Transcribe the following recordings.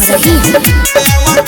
Simrahi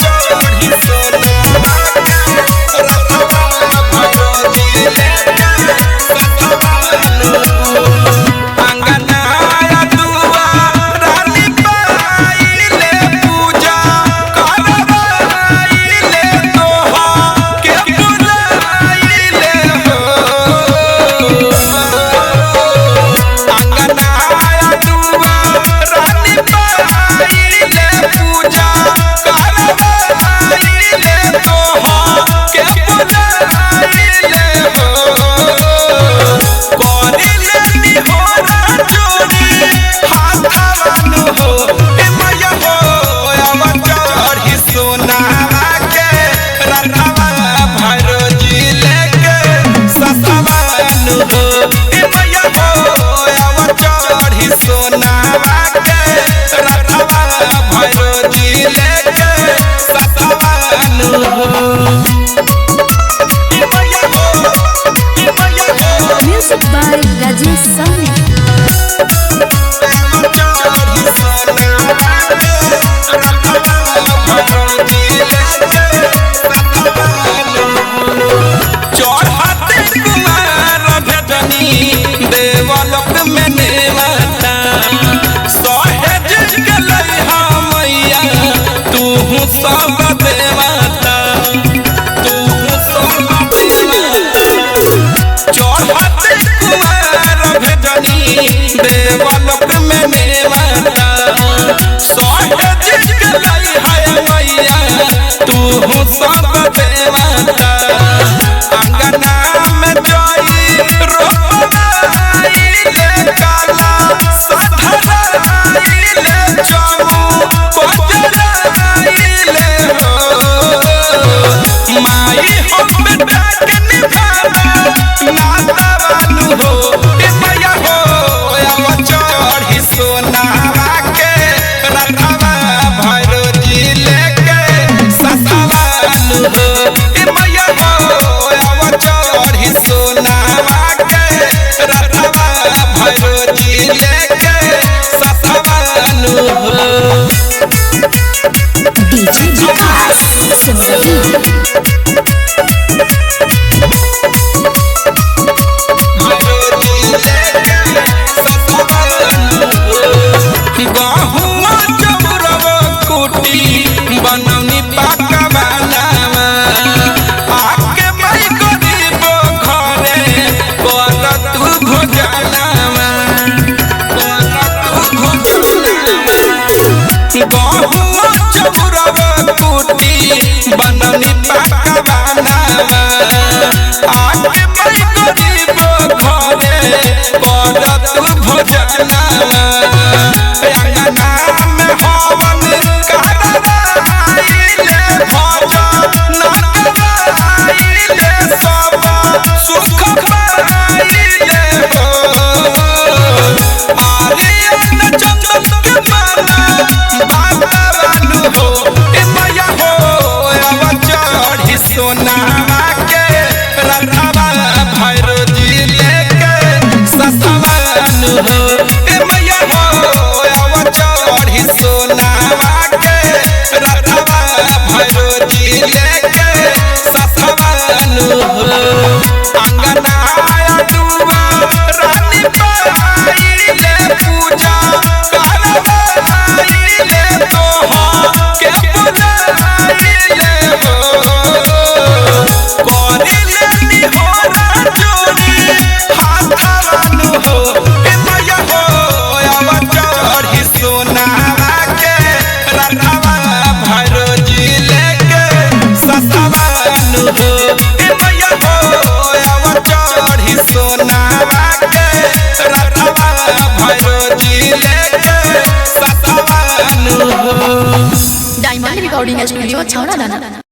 music by Rajesh Sahni. देवलोक में नेवता सहेज गलैहा मैया तू सब देवता तू सब चढ़त कुमार भेजनी देवलोक में नेवता सहेज गलैहा मैया तू सब देवता अंगना में जोई रोपा डीजे विकास सिमरही बनौनी पाका बनावा आके भाई गरीब घरे कर तू भोजनावा बहुआ चौरव कुटी बनौनी पाका बनावा आके भाई गरीब घरे कर तू भोजनावा सोनावा के रथवा भैरो जी लेके ससवान हो ए मैया हो आव चढ़ी सोनावा के रथवा भैरो जी लेके ससवान हो अंगना दुआ रानी पाई ले पूजा करवाई ले तोहा के बुलाई ले हो डायमंड रिकॉर्डिंग स्टूडियो छौड़ा दाना।